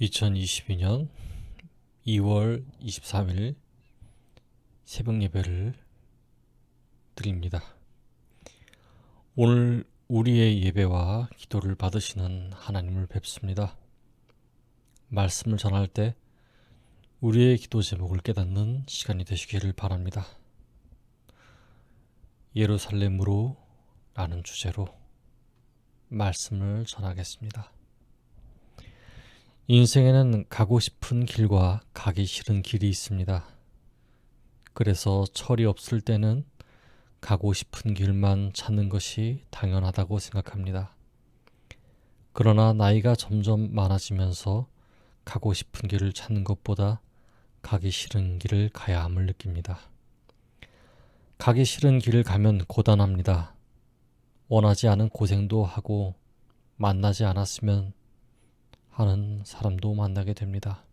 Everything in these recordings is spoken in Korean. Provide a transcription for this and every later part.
2022년 2월 23일 새벽 예배를 드립니다. 오늘 우리의 예배와 기도를 받으시는 하나님을 뵙습니다. 말씀을 전할 때 우리의 기도 제목을 깨닫는 시간이 되시기를 바랍니다. 예루살렘으로 라는 주제로 말씀을 전하겠습니다. 인생에는 가고 싶은 길과 가기 싫은 길이 있습니다. 그래서 철이 없을 때는 가고 싶은 길만 찾는 것이 당연하다고 생각합니다. 그러나 나이가 점점 많아지면서 가고 싶은 길을 찾는 것보다 가기 싫은 길을 가야 함을 느낍니다. 가기 싫은 길을 가면 고단합니다. 원하지 않은 고생도 하고 만나지 않았으면 하는 사람도 만나게 됩니다.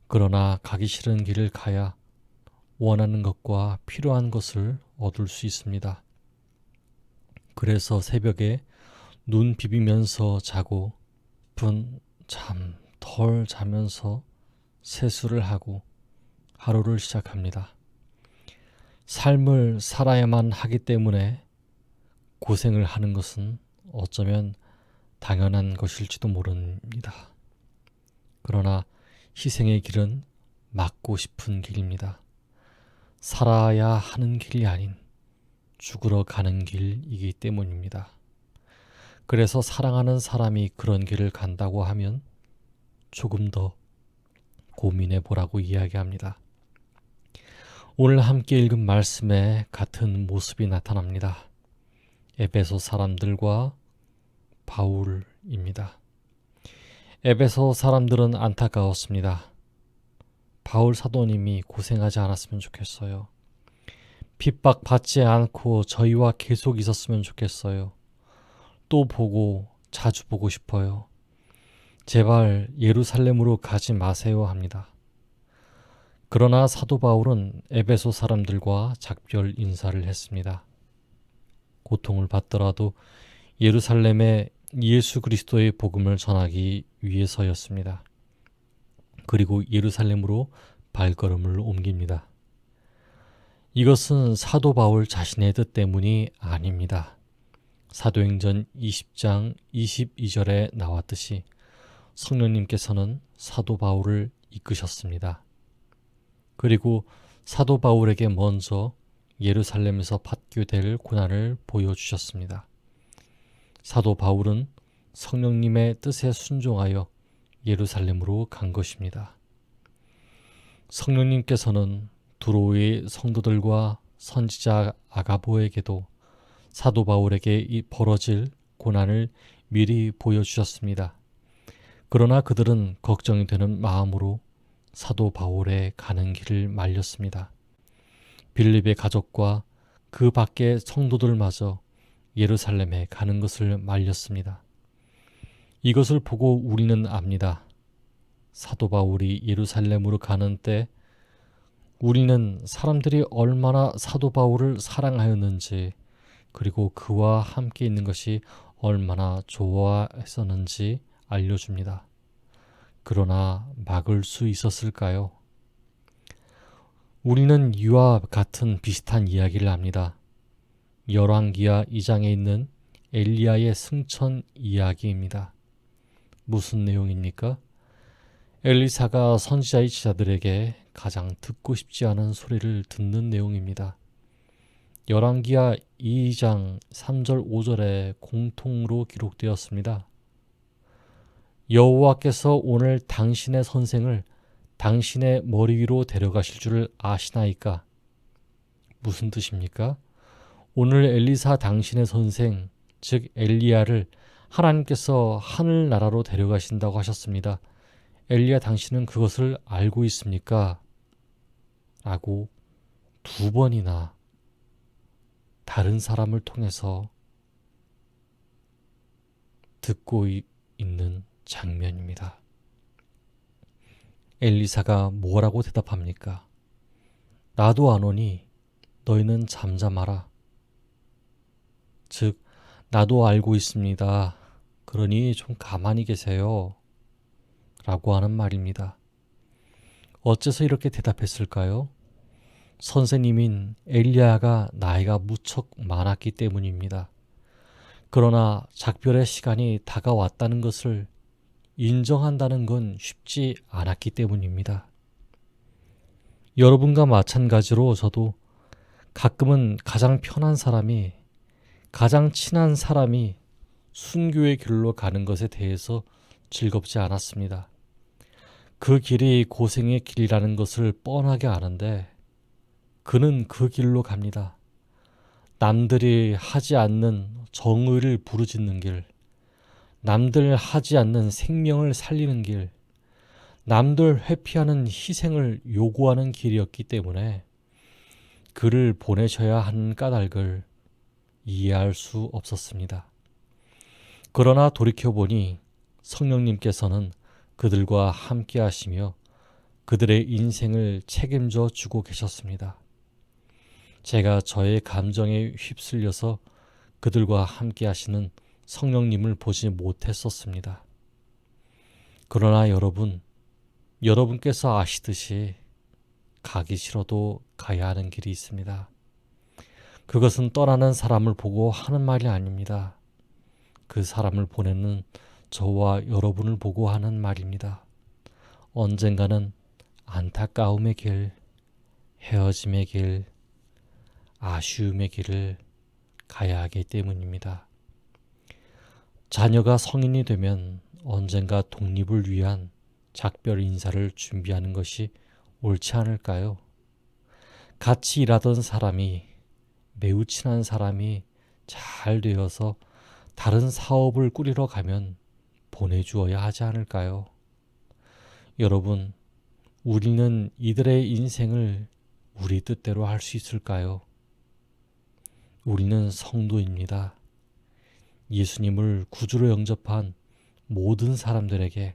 그러나 가기 싫은 길을 가야 원하는 것과 필요한 것을 얻을 수 있습니다. 그래서 새벽에 눈 비비면서 자고 깊은 잠 덜 자면서 세수를 하고 하루를 시작합니다. 삶을 살아야만 하기 때문에 고생을 하는 것은 어쩌면 당연한 것일지도 모릅니다. 그러나 희생의 길은 막고 싶은 길입니다. 살아야 하는 길이 아닌 죽으러 가는 길이기 때문입니다. 그래서 사랑하는 사람이 그런 길을 간다고 하면 조금 더 고민해 보라고 이야기합니다. 오늘 함께 읽은 말씀에 같은 모습이 나타납니다. 에베소 사람들과 바울입니다. 에베소 사람들은 안타까웠습니다. 바울 사도님이 고생하지 않았으면 좋겠어요. 핍박받지 않고 저희와 계속 있었으면 좋겠어요. 또 보고 자주 보고 싶어요. 제발 예루살렘으로 가지 마세요 합니다. 그러나 사도 바울은 에베소 사람들과 작별 인사를 했습니다. 고통을 받더라도 예루살렘에 예수 그리스도의 복음을 전하기 위해서였습니다. 그리고 예루살렘으로 발걸음을 옮깁니다. 이것은 사도 바울 자신의 뜻 때문이 아닙니다. 사도행전 20장 22절에 나왔듯이 성령님께서는 사도 바울을 이끄셨습니다. 그리고 사도 바울에게 먼저 예루살렘에서 받게 될 고난을 보여주셨습니다. 사도 바울은 성령님의 뜻에 순종하여 예루살렘으로 간 것입니다. 성령님께서는 두로의 성도들과 선지자 아가보에게도 사도 바울에게 이 벌어질 고난을 미리 보여주셨습니다. 그러나 그들은 걱정이 되는 마음으로 사도 바울의 가는 길을 말렸습니다. 빌립의 가족과 그 밖의 성도들마저 예루살렘에 가는 것을 말렸습니다. 이것을 보고 우리는 압니다. 사도 바울이 예루살렘으로 가는 때 우리는 사람들이 얼마나 사도 바울을 사랑하였는지 그리고 그와 함께 있는 것이 얼마나 좋아했었는지 알려줍니다. 그러나 막을 수 있었을까요? 우리는 이와 같은 비슷한 이야기를 합니다. 열왕기하 2장에 있는 엘리야의 승천 이야기입니다. 무슨 내용입니까? 엘리사가 선지자의 제자들에게 가장 듣고 싶지 않은 소리를 듣는 내용입니다. 열왕기하 2장 3절 5절에 공통으로 기록되었습니다. 여호와께서 오늘 당신의 선생을 당신의 머리 위로 데려가실 줄 아시나이까? 무슨 뜻입니까? 오늘 엘리사 당신의 선생, 즉 엘리야를 하나님께서 하늘나라로 데려가신다고 하셨습니다. 엘리야 당신은 그것을 알고 있습니까? 라고 두 번이나 다른 사람을 통해서 듣고 있는 장면입니다. 엘리사가 뭐라고 대답합니까? 나도 아노니 너희는 잠잠하라. 즉 나도 알고 있습니다. 그러니 좀 가만히 계세요. 라고 하는 말입니다. 어째서 이렇게 대답했을까요? 선생님인 엘리야가 나이가 무척 많았기 때문입니다. 그러나 작별의 시간이 다가왔다는 것을 인정한다는 건 쉽지 않았기 때문입니다. 여러분과 마찬가지로 저도 가끔은 가장 편한 사람이, 가장 친한 사람이 순교의 길로 가는 것에 대해서 즐겁지 않았습니다. 그 길이 고생의 길이라는 것을 뻔하게 아는데 그는 그 길로 갑니다. 남들이 하지 않는 정의를 부르짖는 길, 남들 하지 않는 생명을 살리는 길, 남들 회피하는 희생을 요구하는 길이었기 때문에 그를 보내셔야 하는 까닭을 이해할 수 없었습니다. 그러나 돌이켜보니 성령님께서는 그들과 함께 하시며 그들의 인생을 책임져 주고 계셨습니다. 제가 저의 감정에 휩쓸려서 그들과 함께 하시는 성령님을 보지 못했었습니다. 그러나 여러분께서 아시듯이 가기 싫어도 가야 하는 길이 있습니다. 그것은 떠나는 사람을 보고 하는 말이 아닙니다. 그 사람을 보내는 저와 여러분을 보고 하는 말입니다. 언젠가는 안타까움의 길, 헤어짐의 길, 아쉬움의 길을 가야 하기 때문입니다. 자녀가 성인이 되면 언젠가 독립을 위한 작별 인사를 준비하는 것이 옳지 않을까요? 같이 일하던 사람이, 매우 친한 사람이 잘 되어서 다른 사업을 꾸리러 가면 보내주어야 하지 않을까요? 여러분, 우리는 이들의 인생을 우리 뜻대로 할 수 있을까요? 우리는 성도입니다. 예수님을 구주로 영접한 모든 사람들에게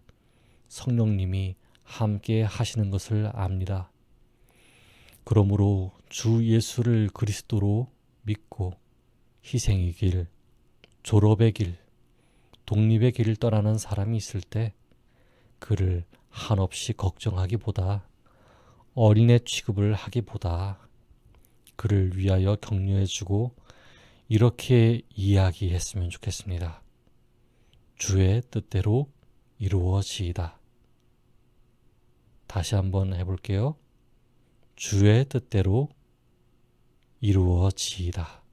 성령님이 함께 하시는 것을 압니다. 그러므로 주 예수를 그리스도로 믿고 희생의 길, 졸업의 길, 독립의 길을 떠나는 사람이 있을 때 그를 한없이 걱정하기보다, 어린애 취급을 하기보다 그를 위하여 격려해주고 이렇게 이야기했으면 좋겠습니다. 주의 뜻대로 이루어지이다. 다시 한번 해볼게요. 주의 뜻대로 이루어지이다.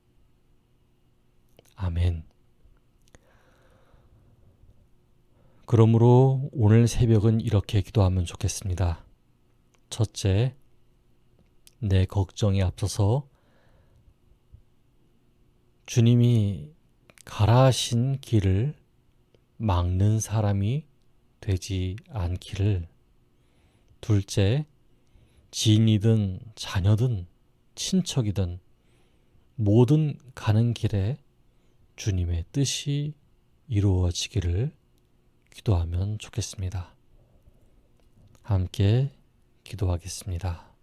아멘. 그러므로 오늘 새벽은 이렇게 기도하면 좋겠습니다. 첫째, 내 걱정에 앞서서 주님이 가라 하신 길을 막는 사람이 되지 않기를. 둘째, 지인이든 자녀든 친척이든 모든 가는 길에 주님의 뜻이 이루어지기를 기도하면 좋겠습니다. 함께 기도하겠습니다.